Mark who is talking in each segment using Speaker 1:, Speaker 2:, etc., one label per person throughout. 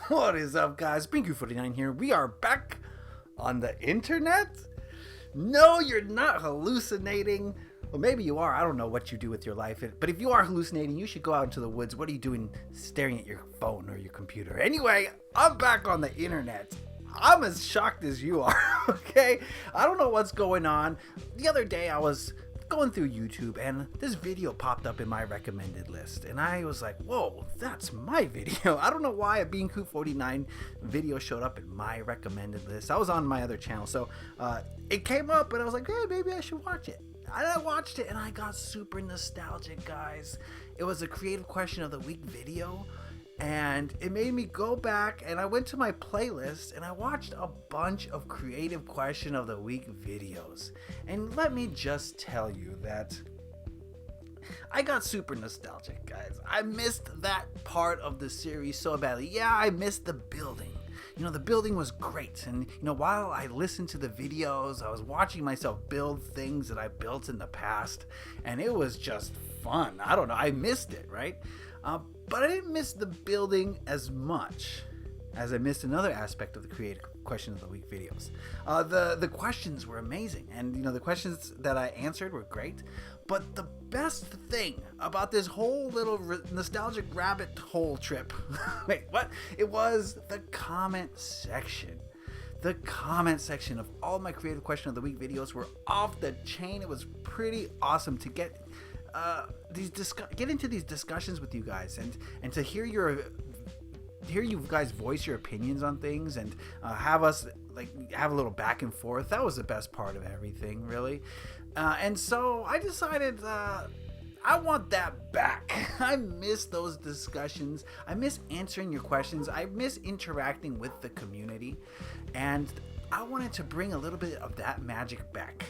Speaker 1: What is up, guys? Binku49 here. We are back on the internet. No, you're not hallucinating. Well, maybe you are. I don't know what you do with your life. But if you are hallucinating, you should go out into the woods. What are you doing staring at your phone or your computer? Anyway, I'm back on the internet. I'm as shocked as you are, okay? I don't know what's going on. The other day, I was going through YouTube and this video popped up in my recommended list, and I was like, whoa, that's my video. I don't know why a Binku49 video showed up in my recommended list. I was on my other channel, so it came up and I was like, hey, maybe I should watch it. And I watched it and I got super nostalgic, guys. It was a creative question of the week video, and it made me go back and I went to my playlist and I watched a bunch of creative question of the week videos. And let me just tell you that I got super nostalgic, guys. I missed that part of the series so badly. Yeah, I missed the building. You know, the building was great. And, you know, while I listened to the videos, I was watching myself build things that I built in the past. And it was just fun. I don't know. I missed it, right? But I didn't miss the building as much as I missed another aspect of the creative question of the week videos. The questions were amazing, and you know, the questions that I answered were great. But the best thing about this whole little nostalgic rabbit hole trip, wait, what? It was the comment section. The comment section of all my creative question of the week videos were off the chain. It was pretty awesome to get into these discussions with you guys and to hear you guys voice your opinions on things and have us have a little back and forth. That was the best part of everything, really. And so I decided I want that back. I miss those discussions. I miss answering your questions. I miss interacting with the community, and I wanted to bring a little bit of that magic back.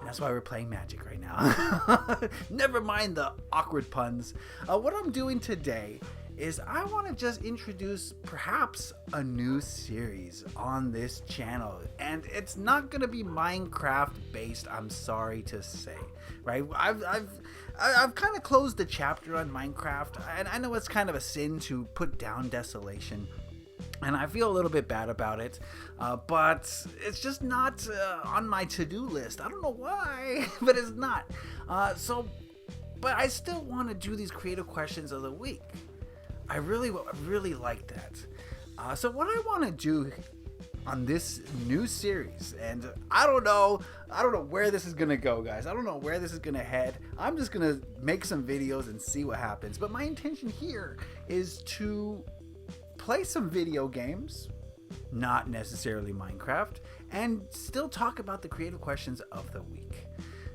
Speaker 1: That's why we're playing Magic right now. Never mind the awkward puns. What I'm doing today is I want to just introduce perhaps a new series on this channel. And it's not going to be Minecraft based, I'm sorry to say. Right? I've kind of closed the chapter on Minecraft. And I know it's kind of a sin to put down desolation, and I feel a little bit bad about it, but it's just not on my to-do list. I don't know why, but it's not. But I still want to do these creative questions of the week. I really like that. So what I want to do on this new series, and I don't know where this is gonna go, guys. I don't know where this is gonna head. I'm just gonna make some videos and see what happens. But my intention here is to play some video games, not necessarily Minecraft, and still talk about the creative questions of the week.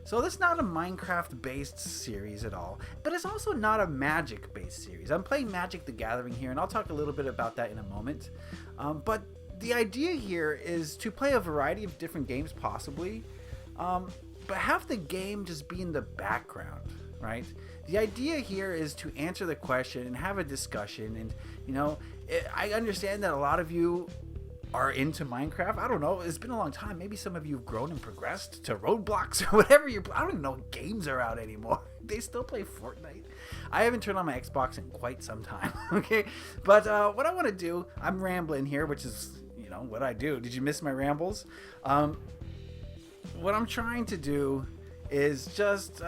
Speaker 1: So this is not a Minecraft based series at all, but it's also not a Magic based series. I'm playing Magic the Gathering here, and I'll talk a little bit about that in a moment. But the idea here is to play a variety of different games possibly, but have the game just be in the background, right? The idea here is to answer the question and have a discussion. And you know, I understand that a lot of you are into Minecraft. I don't know, it's been a long time. Maybe some of you have grown and progressed to Roblox or whatever I don't even know what games are out anymore. They still play Fortnite. I haven't turned on my Xbox in quite some time. Okay, but what I want to do, I'm rambling here, which is, you know, what I do. Did you miss my rambles? What I'm trying to do is just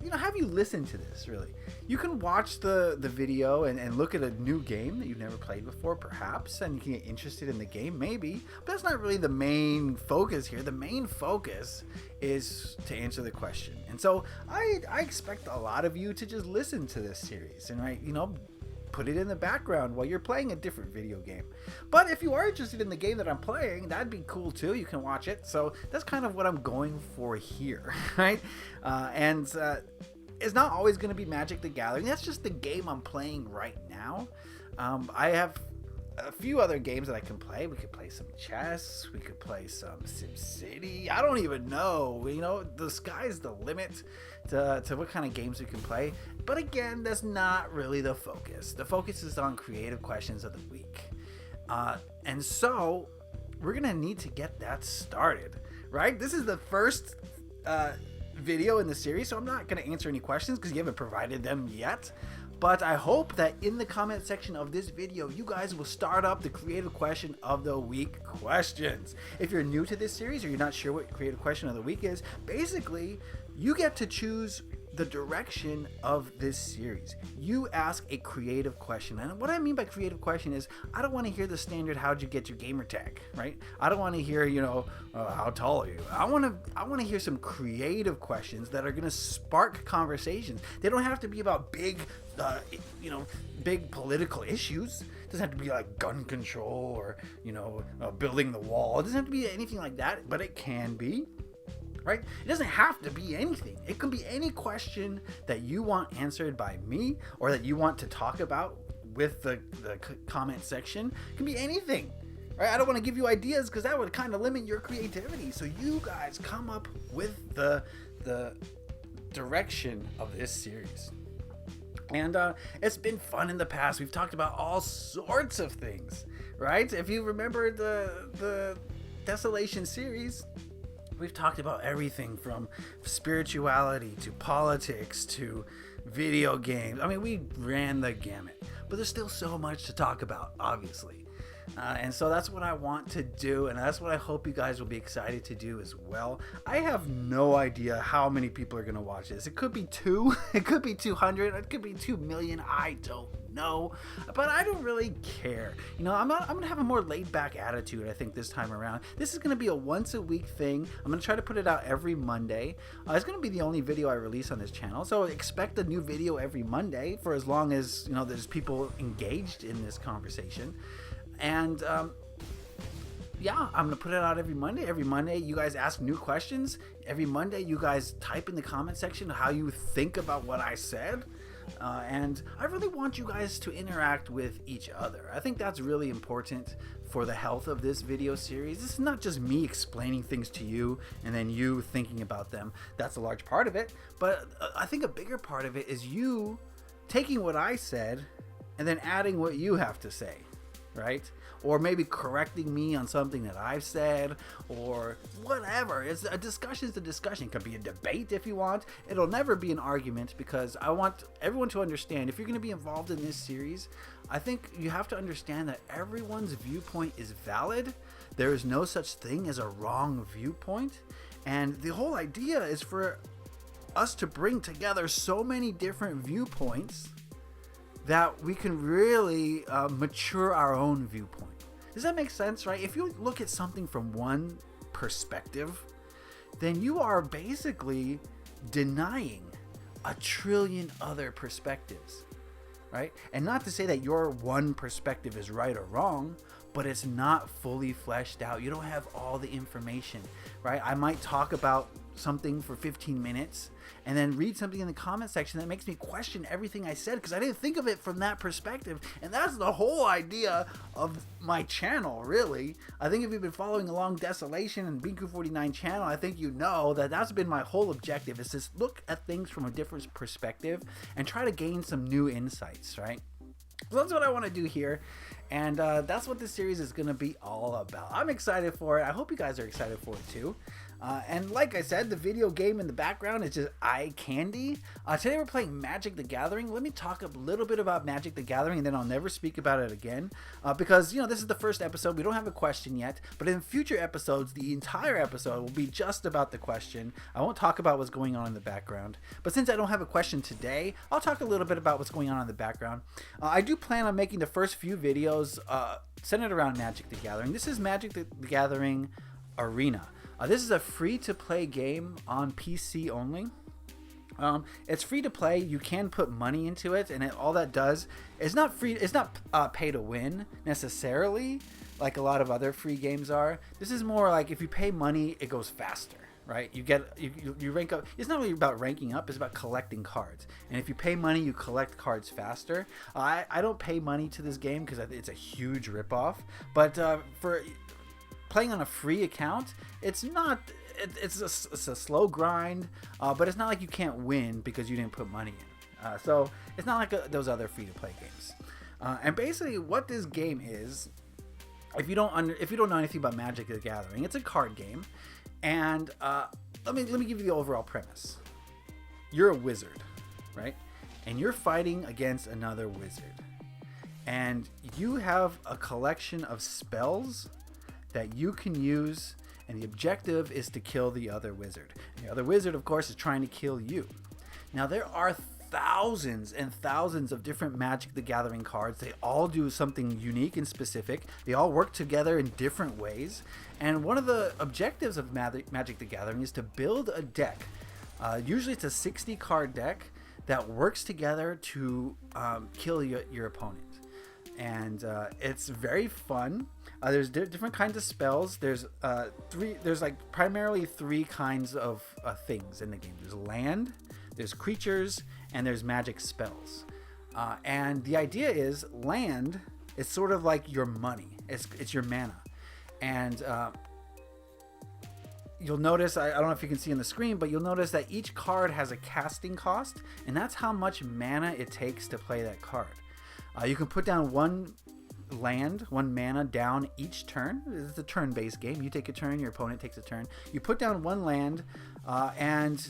Speaker 1: you know, have you listen to this, really. You can watch the video and look at a new game that you've never played before, perhaps, and you can get interested in the game, maybe. But that's not really the main focus here. The main focus is to answer the question. And so I expect a lot of you to just listen to this series and, right, you know, put it in the background while you're playing a different video game. But if you are interested in the game that I'm playing, that'd be cool too. You can watch it. So that's kind of what I'm going for here, right? It's not always going to be Magic the Gathering. That's just the game I'm playing right now. I have a few other games that I can play. We could play some chess. We could play some SimCity. I don't even know. You know, the sky's the limit to what kind of games we can play. But again, that's not really the focus. The focus is on creative questions of the week. And so we're going to need to get that started, right? This is the first video in the series, so I'm not going to answer any questions because you haven't provided them yet. But I hope that in the comment section of this video, you guys will start up the creative question of the week questions. If you're new to this series or you're not sure what creative question of the week is, basically you get to choose the direction of this series. You ask a creative question. And what I mean by creative question is, I don't want to hear the standard, how'd you get your gamer tag, right? I don't want to hear, how tall are you? I want to hear some creative questions that are going to spark conversations. They don't have to be about big political issues. It doesn't have to be like gun control or, building the wall. It doesn't have to be anything like that, but it can be. Right? It doesn't have to be anything. It can be any question that you want answered by me or that you want to talk about with the comment section. It can be anything. Right? I don't want to give you ideas because that would kind of limit your creativity. So you guys come up with the direction of this series. And it's been fun in the past. We've talked about all sorts of things, right? If you remember the Desolation series, we've talked about everything from spirituality to politics to video games. I mean, we ran the gamut, but there's still so much to talk about, obviously. And so that's what I want to do, and that's what I hope you guys will be excited to do as well. I have no idea how many people are going to watch this. It could be 2, it could be 200, it could be 2 million, I don't know, but I don't really care. I'm going to have a more laid-back attitude, I think, this time around. This is going to be a once-a-week thing. I'm going to try to put it out every Monday. It's going to be the only video I release on this channel, so expect a new video every Monday for as long as, there's people engaged in this conversation. And I'm gonna put it out every Monday. Every Monday you guys ask new questions. Every Monday you guys type in the comment section how you think about what I said. And I really want you guys to interact with each other. I think that's really important for the health of this video series. This is not just me explaining things to you and then you thinking about them. That's a large part of it. But I think a bigger part of it is you taking what I said and then adding what you have to say. Right? Or maybe correcting me on something that I've said, or whatever. It's a discussion. It could be a debate if you want. It'll never be an argument, because I want everyone to understand, if you're going to be involved in this series, I think you have to understand that everyone's viewpoint is valid. There is no such thing as a wrong viewpoint. And the whole idea is for us to bring together so many different viewpoints that we can really mature our own viewpoint. Does that make sense, right? If you look at something from one perspective, then you are basically denying a trillion other perspectives, right? And not to say that your one perspective is right or wrong, but it's not fully fleshed out. You don't have all the information, right? I might talk about something for 15 minutes and then read something in the comment section that makes me question everything I said because I didn't think of it from that perspective. And that's the whole idea of my channel, really. I think if you've been following along Desolation and Binku49 channel, I think you know that that's been my whole objective, is to look at things from a different perspective and try to gain some new insights, right? So that's what I want to do here, and that's what this series is going to be all about. I'm excited for it. I hope you guys are excited for it too. And like I said, the video game in the background is just eye candy. Today we're playing Magic the Gathering. Let me talk a little bit about Magic the Gathering, and then I'll never speak about it again. Because, this is the first episode. We don't have a question yet. But in future episodes, the entire episode will be just about the question. I won't talk about what's going on in the background. But since I don't have a question today, I'll talk a little bit about what's going on in the background. I do plan on making the first few videos centered around Magic the Gathering. This is Magic the Gathering Arena. This is a free-to-play game on PC only. It's free to play. You can put money into it, and all that does is not free. It's not pay to win necessarily, like a lot of other free games are. This is more like if you pay money, it goes faster, right? You rank up. It's not really about ranking up. It's about collecting cards. And if you pay money, you collect cards faster. I don't pay money to this game because it's a huge ripoff. But for playing on a free account, it's a slow grind, but it's not like you can't win because you didn't put money in. So it's not like those other free-to-play games. And basically, what this game is, if you don't know anything about Magic the Gathering, it's a card game. And let me give you the overall premise. You're a wizard, right? and you're fighting against another wizard. And you have a collection of spells that you can use, and the objective is to kill the other wizard. The other wizard, of course, is trying to kill you. Now, there are thousands and thousands of different Magic the Gathering cards. They all do something unique and specific. They all work together in different ways. And one of the objectives of Magic the Gathering is to build a deck. Usually it's a 60 card deck that works together to kill your opponent. And it's very fun. There's different kinds of spells. There's like primarily three kinds of things in the game. There's land, there's creatures, and there's magic spells. And the idea is land is sort of like your money. It's your mana. And you'll notice, I don't know if you can see on the screen, but you'll notice that each card has a casting cost, and that's how much mana it takes to play that card. You can put down one mana down each turn. It's a turn-based game. You take a turn, your opponent takes a turn. You put down one land, and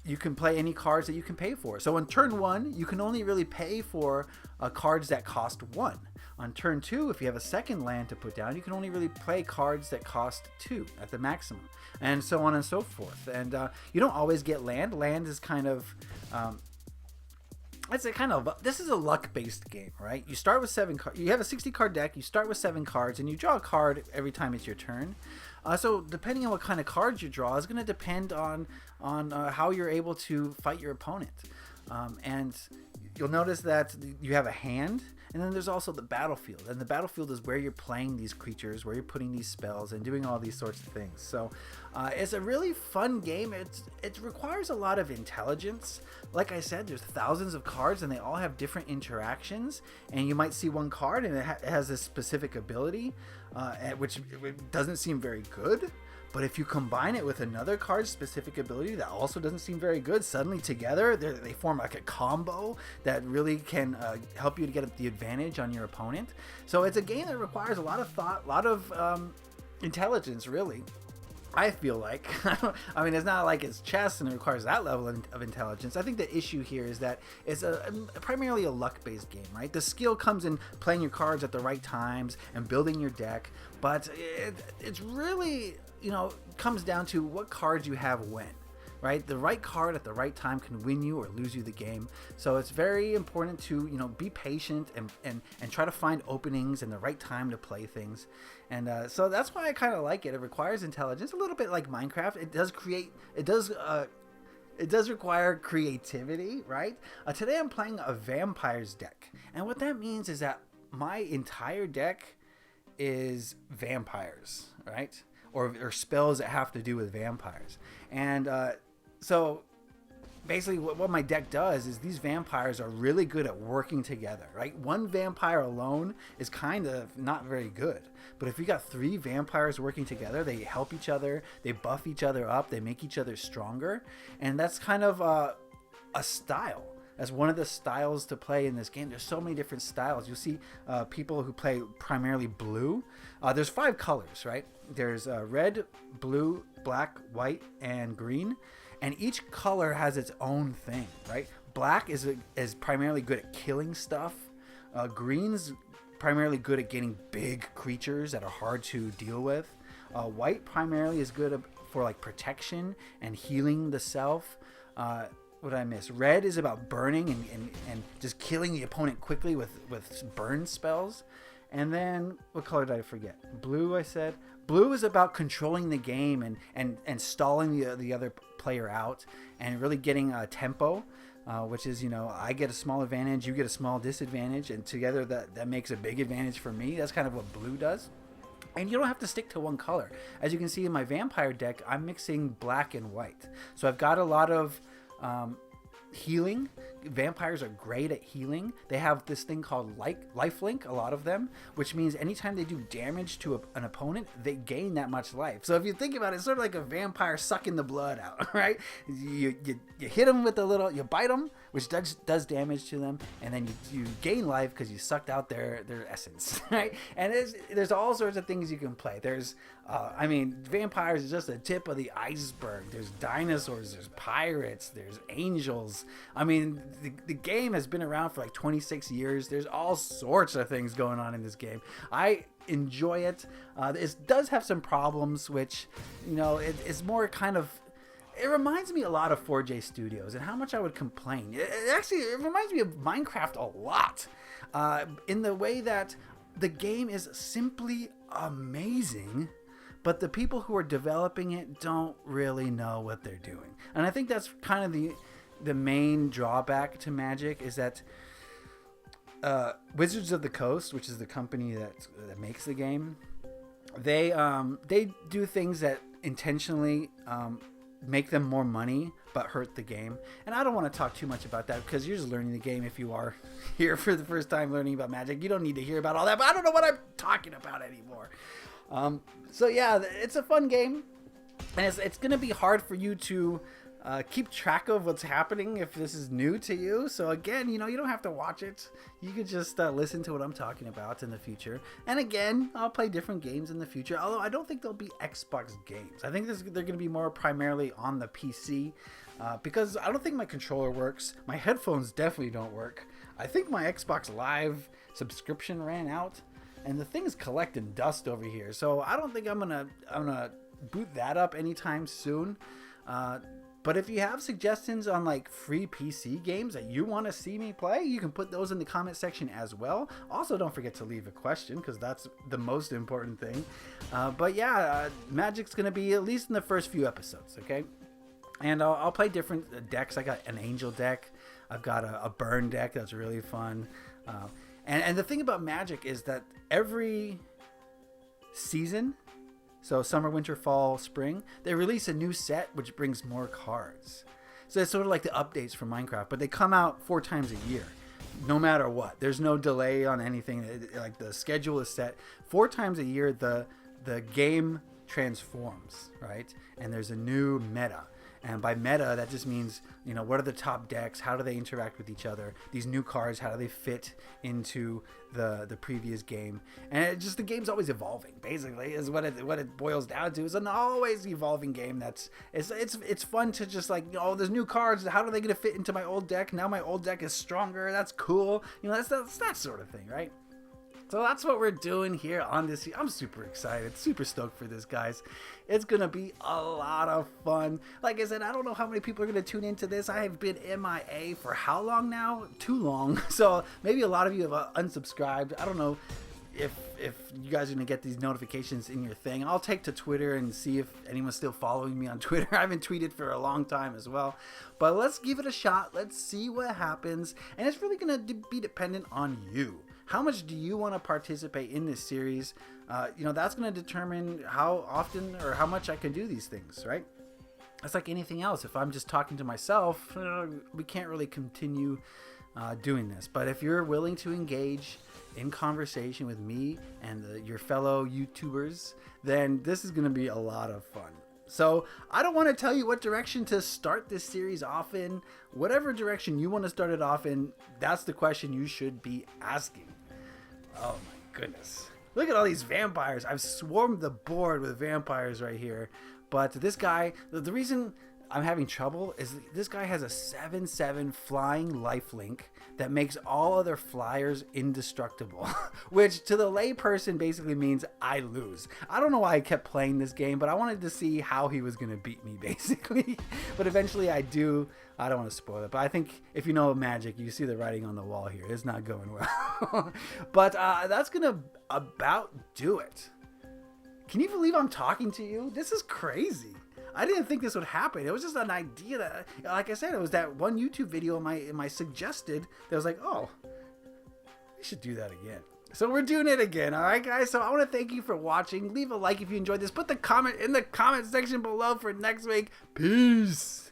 Speaker 1: you can play any cards that you can pay for. So on turn 1, you can only really pay for cards that cost 1. On turn 2, if you have a second land to put down, you can only really play cards that cost 2 at the maximum, and so on and so forth. And you don't always get land. Land is kind of this is a luck-based game, right? You start with 7 cards. You have a 60 card deck. You start with 7 cards, and you draw a card every time it's your turn. So depending on what kind of cards you draw is going to depend on how you're able to fight your opponent. And you'll notice that you have a hand, and then there's also the battlefield. And the battlefield is where you're playing these creatures, where you're putting these spells and doing all these sorts of things. So it's a really fun game. It requires a lot of intelligence. Like I said, there's thousands of cards, and they all have different interactions. And you might see one card, and it has a specific ability, which doesn't seem very good. But if you combine it with another card's specific ability that also doesn't seem very good, suddenly together they form like a combo that really can help you to get the advantage on your opponent. So it's a game that requires a lot of thought, a lot of intelligence, really. I feel like. I mean, it's not like it's chess and it requires that level of intelligence. I think the issue here is that it's primarily a luck-based game, right? The skill comes in playing your cards at the right times and building your deck, but it's really, comes down to what cards you have when. Right? The right card at the right time can win you or lose you the game. So it's very important to, be patient and try to find openings and the right time to play things. And so that's why I kind of like it. It requires intelligence, a little bit like Minecraft. It does require creativity, right? Today I'm playing a vampires deck. And what that means is that my entire deck is vampires, right? Or spells that have to do with vampires. And so basically what my deck does is these vampires are really good at working together, right? One vampire alone is kind of not very good. But if you got 3 vampires working together, they help each other, they buff each other up, they make each other stronger. And that's kind of a style. That's one of the styles to play in this game. There's so many different styles. You'll see people who play primarily blue. There's 5 colors, right? There's red, blue, black, white, and green. And each color has its own thing, right? Black is primarily good at killing stuff. Green's primarily good at getting big creatures that are hard to deal with. White primarily is good for like protection and healing the self. What did I miss? Red is about burning and just killing the opponent quickly with burn spells. And then, what color did I forget? Blue, I said. Blue is about controlling the game and stalling the other player out and really getting tempo, which is, I get a small advantage, you get a small disadvantage, and together that makes a big advantage for me. That's kind of what blue does. And you don't have to stick to one color. As you can see in my vampire deck, I'm mixing black and white. So I've got a lot of healing. Vampires are great at healing. They have this thing called lifelink, a lot of them, which means anytime they do damage to an opponent, they gain that much life. So if you think about it, it's sort of like a vampire sucking the blood out, right? You hit them with you bite them, which does damage to them, and then you gain life because you sucked out their essence, right? And there's all sorts of things you can play. There's vampires is just the tip of the iceberg. There's dinosaurs, there's pirates, there's angels. I mean, the game has been around for like 26 years. There's all sorts of things going on in this game. I enjoy it. It does have some problems, which, you know, it's more kind of, it reminds me a lot of 4J Studios and how much I would complain. It reminds me of Minecraft a lot, in the way that the game is simply amazing, but the people who are developing it don't really know what they're doing. And I think that's kind of the main drawback to Magic, is that Wizards of the Coast, which is the company that makes the game, they do things that intentionally make them more money but hurt the game. And I don't want to talk too much about that, because you're just learning the game. If you are here for the first time learning about Magic, you don't need to hear about all that, but I don't know what I'm talking about anymore. So yeah, it's a fun game, and it's going to be hard for you to keep track of what's happening if this is new to you. So again, you know, you don't have to watch it. You could just listen to what I'm talking about in the future. And again, I'll play different games in the future, although I don't think they'll be Xbox games. I think they're going to be more primarily on the PC, because I don't think my controller works. My headphones definitely don't work. I think my Xbox Live subscription ran out, and the thing's collecting dust over here. So I don't think I'm gonna boot that up anytime soon. But if you have suggestions on like free PC games that you want to see me play, you can put those in the comment section as well. Also, don't forget to leave a question, because that's the most important thing. But yeah, Magic's going to be at least in the first few episodes, okay? And I'll play different decks. I got an Angel deck. I've got a Burn deck that's really fun. And the thing about Magic is that every season, so summer, winter, fall, spring, they release a new set which brings more cards. So it's sort of like the updates for Minecraft, but they come out 4 times a year, no matter what. There's no delay on anything. Like, the schedule is set 4 times a year. The game transforms, right? And there's a new meta. And by meta, that just means, you know, what are the top decks? How do they interact with each other? These new cards, how do they fit into the previous game? And the game's always evolving, basically, is what it boils down to. It's an always evolving game. It's fun to just like, oh, there's new cards. How are they going to fit into my old deck? Now my old deck is stronger. That's cool. You know, that's that sort of thing, right? So that's what we're doing here on this. I'm super excited, super stoked for this, guys. It's going to be a lot of fun. Like I said, I don't know how many people are going to tune into this. I have been MIA for how long now? Too long. So maybe a lot of you have unsubscribed. I don't know if you guys are going to get these notifications in your thing. I'll take to Twitter and see if anyone's still following me on Twitter. I haven't tweeted for a long time as well. But let's give it a shot. Let's see what happens. And it's really going to be dependent on you. How much do you want to participate in this series? You know, that's going to determine how often or how much I can do these things, right? It's like anything else. If I'm just talking to myself, we can't really continue doing this. But if you're willing to engage in conversation with me and your fellow YouTubers, then this is going to be a lot of fun. So I don't want to tell you what direction to start this series off in. Whatever direction you want to start it off in, that's the question you should be asking. Oh my goodness. Look at all these vampires. I've swarmed the board with vampires right here. But this guy, the reason I'm having trouble is this guy has a 7/7 flying lifelink that makes all other flyers indestructible, which to the layperson basically means I lose. I don't know why I kept playing this game, but I wanted to see how he was going to beat me, basically. But eventually I do. I don't want to spoil it, but I think if you know Magic, you see the writing on the wall here. It's not going well. But that's going to about do it. Can you believe I'm talking to you? This is crazy. I didn't think this would happen. It was just an idea that, like I said, it was that one YouTube video in my suggested that was like, oh, we should do that again. So we're doing it again. All right, guys. So I want to thank you for watching. Leave a like if you enjoyed this. Put the comment in the comment section below for next week. Peace.